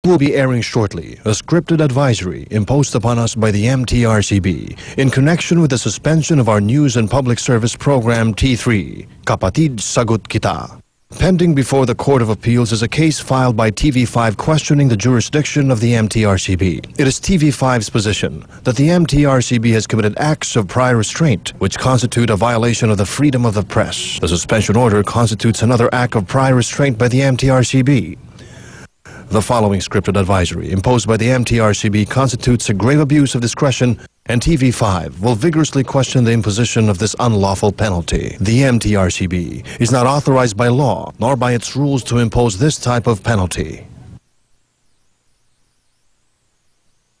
will be airing shortly a scripted advisory imposed upon us by the MTRCB in connection with the suspension of our news and public service program T3, Kapatid Sagot Kita. Pending before the Court of Appeals is a case filed by TV5 questioning the jurisdiction of the MTRCB. It is TV5's position that the MTRCB has committed acts of prior restraint which constitute a violation of the freedom of the press. The suspension order constitutes another act of prior restraint by the MTRCB. The following scripted advisory imposed by the MTRCB constitutes a grave abuse of discretion, and TV5 will vigorously question the imposition of this unlawful penalty. The MTRCB is not authorized by law nor by its rules to impose this type of penalty.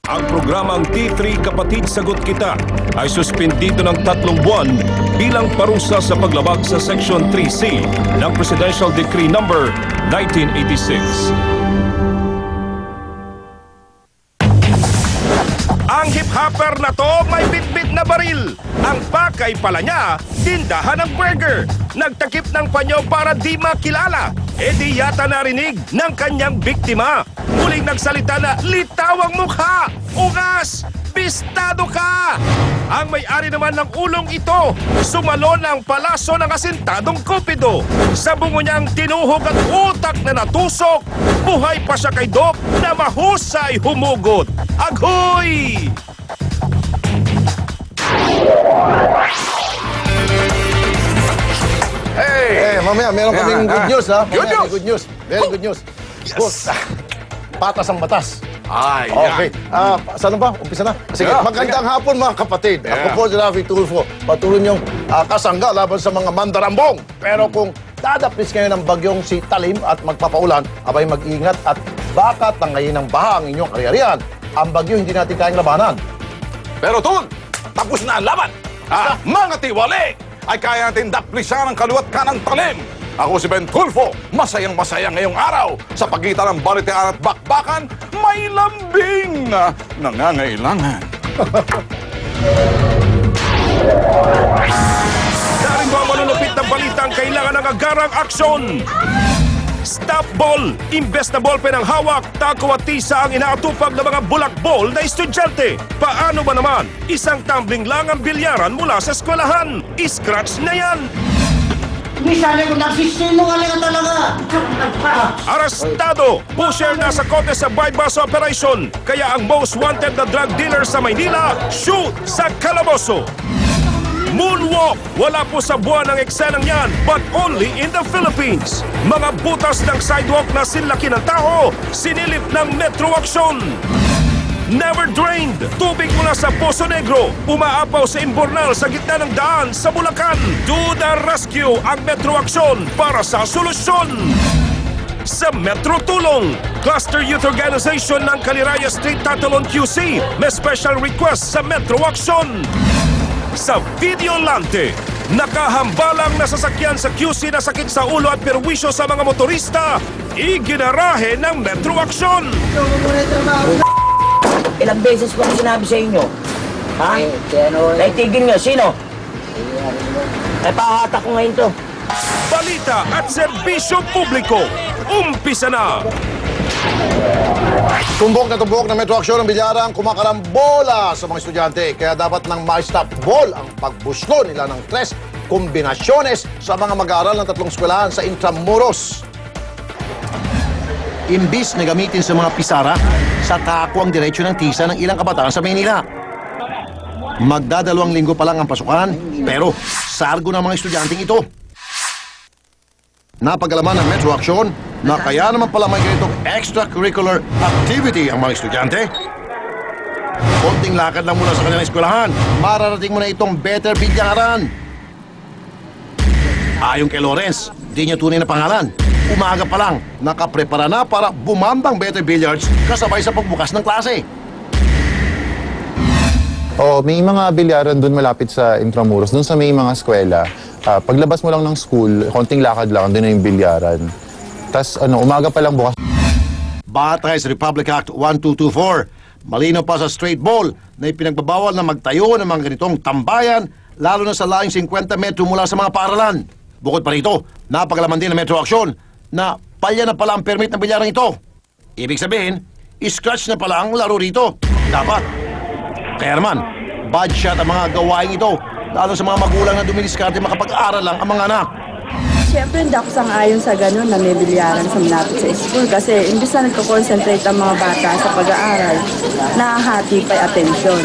Ang programang T3 Kapatid Sagot Kita ay suspindido ng 3 buwan bilang parusa sa paglabag sa Section 3C ng Presidential Decree No. 1986. Ang hip-hopper na to may bit-bit na baril. Ang pakay pala niya, tindahan ng burger. Nagtakip ng panyo para di makilala. E di yata narinig ng kanyang biktima. Muling nagsalita na litaw ang mukha. Ungas! Pistado ka! Ang may-ari naman ng ulong ito, sumalo ng palaso ng asintadong Cupido. Sa bungo niyang tinuhog at utak na natusok, buhay pa siya kay Doc na mahusay humugot. Aghoy! Hey, mamaya, meron kaming good news, ha? Good news! Good news. Very good news. Yes! Patas ang batas. Ay, Okay. Saan ba? Umpisa na. Sige, magandang hapon mga kapatid. Ako po si Rafi Tulfo. Patuloy niyong kasangga laban sa mga mandarambong. Pero kung dadapis kayo ng bagyong si Talim at magpapaulan, abay mag-ingat at baka tangayin ng baha ang inyong karyarihan. Ang bagyo hindi natin kayang labanan. Pero Tol, tapos na ang laban. Mga tiwali ay kaya natin daplisan ang kaliwat kanang Talim. Ako si Ben Tulfo, masayang-masaya ngayong araw. Sa pagitan ng balitean at bakbakan, may lambing na nangangailangan. Daring mga malulupit na balitang kailangan ng agarang aksyon. Stop ball! Imbes na ballpen ang hawak, tako at tisa ang inaatupag ng mga bulak-ball na estudyante. Paano ba naman? Isang tumbling lang ang bilyaran mula sa eskwelahan. Scratch na yan! Bisali ko nagsisinungaling ka talaga! Arestado! Pusher na sa kote sa bypass operation. Kaya ang most wanted na drug dealer sa Maynila, shoot sa kalaboso. Moonwalk! Wala po sa buwan ng eksenang yan, but only in the Philippines. Mga butas ng sidewalk na sinlaki ng tao, sinilip ng Metro Action. Never drained! Tubig mula sa Poso Negro, umaapaw sa Imbornal sa gitna ng daan sa Bulacan. To the rescue ang Metro Action para sa solusyon. Sa Metro Tulong, Cluster Youth Organization ng Caliraya Street Tatalon QC, may special request sa Metro Action. Sa Videolante, nakahambalang nasasakyan sa QC na sakit sa ulo at perwisyo sa mga motorista, iginarahe ng Metro Action. Ilang beses ko sinabi sa inyo. Ha? Naitigil nyo. Sino? Ay, pahatak ko ngayon to. Balita at serbisyo publiko. Umpisa na! Tumbok na Metro Action ng bilyarang kumakarambola sa mga estudyante. Kaya dapat nang ma-stop ball ang pagbuslo nila ng 3 kombinasyones sa mga mag-aaral ng 3 eskwelahan sa Intramuros. Imbis na gamitin sa mga pisara, sa tako ang diretsyo ng tisa ng ilang kabataan sa Maynila. Magdadalawang linggo pa lang ang pasukan, pero sargo ng mga estudyanteng ito. Napag-alaman ng Metro Action na kaya naman pala may ganitong extracurricular activity ang mga estudyante. Konting lakad lang mula sa kanilang eskwelahan, mararating mo na itong Better Bilyaran. Ayon kay Lawrence, di niya tunay na pangalan. Umaga pa lang, nakaprepara na para bumambang Better Billiards kasabay sa pagbukas ng klase. May mga bilyaran doon malapit sa Intramuros, doon sa may mga eskwela. Paglabas mo lang ng school, konting lakad lang, doon na yung bilyaran. Tapos umaga pa lang bukas. Batay sa Republic Act 1224, malinaw pa sa straight ball na ipinagbabawal na magtayo ng mga ganitong tambayan, lalo na sa laing 50 metro mula sa mga paaralan. Bukod pa rito, napagalaman din ng Metro Action na palya na pala ang permit ng bilyaran ito. Ibig sabihin, scratch na pala ang laro rito. Dapat. Kaya naman, bad shot ang mga gawain ito. Lalo sa mga magulang na dumidiskarte makapag-aral lang ang mga anak. Siyempre, hindi ako sang-ayon sa ganun na may bilyaran sa malapit sa school kasi imbis na nagko-concentrate ang mga bata sa pag-aaral, nahahati pa yung atensyon.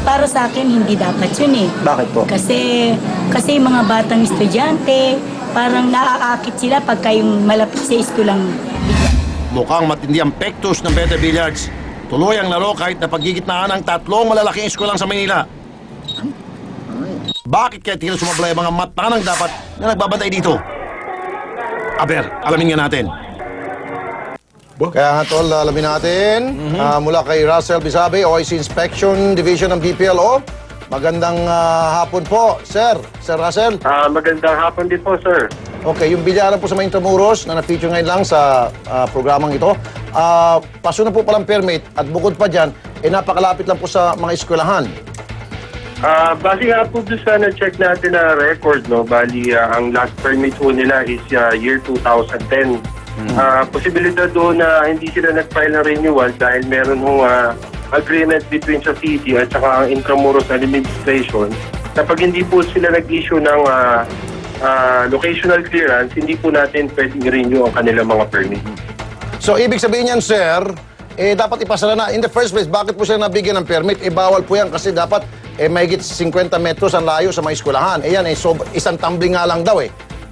Para sa akin, hindi dapat yun eh. Bakit po? Kasi yung mga batang estudyante, parang naaakit sila pagka yung malapit sa school ang Mukhang matindi ang pektus ng Bete Billiards. Tuloy ang laro kahit na paggigitnaan ng tatlong malalaking eskwelahan sa Manila. Bakit kaya tila sumablay ang mga matanang dapat na nagbabantay dito? Aber, alamin nga natin. Kaya nga tol, alamin natin mula kay Russell Bisabe, OIC Inspection Division ng BPLO. Magandang hapon po, sir. Sir Russell. Magandang hapon din po, sir. Okay, yung bilyaran po sa mga Intramuros na na-feature ngayon lang sa programang ito, paso na po palang permit at bukod pa dyan, napakalapit lang po sa mga eskwelahan. Bali nga po doon sa na-check natin na record, no? Bali, ang last permit po nila is year 2010. Posibilidad doon na hindi sila nag-file ng renewal dahil meron hong agreement between sa city at saka ang Intramuros Administration na pag hindi po sila nag-issue ng locational clearance, hindi po natin pwedeng renew ang kanilang mga permit. So, ibig sabihin yan, sir, dapat ipasara na. In the first place, bakit po sila nabigyan ng permit? Bawal po yan kasi dapat mahigit 50 metros ang layo sa mga eskwelahan. Yan, so, isang tumbling nga lang daw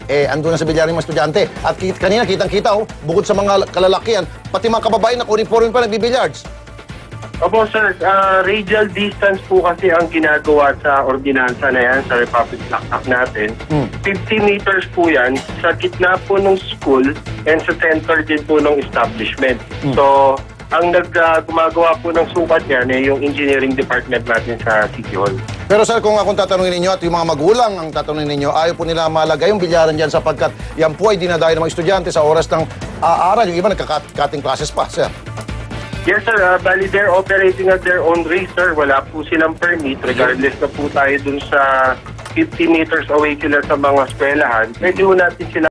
andun na sa bilyaring mga estudyante. At kanina, kitang-kita, bukod sa mga kalalakihan, pati mga kababayan na uniforme pa nagbibilyards. Opo, sir. Radial distance po kasi ang ginagawa sa ordinansa na yan, sa Republic Act natin. 50 meters po yan sa gitna po ng school and sa center din po ng establishment. So, ang gumagawa po ng sukat yan yung engineering department natin sa City Hall. Pero sir, kung akong tatanungin ninyo at yung mga magulang ang tatanungin ninyo, ayaw po nila malagay yung bilyaran dyan sapagkat yan po ay dinadayo ng mga estudyante sa oras ng aral. Yung iba nagka-cutting classes pa, sir. Yes, sir. Bali, they're operating at their own risk, sir. Wala po silang permit. Regardless na po tayo dun sa 50 meters away sila sa mga eskwelahan. Pwede po natin sila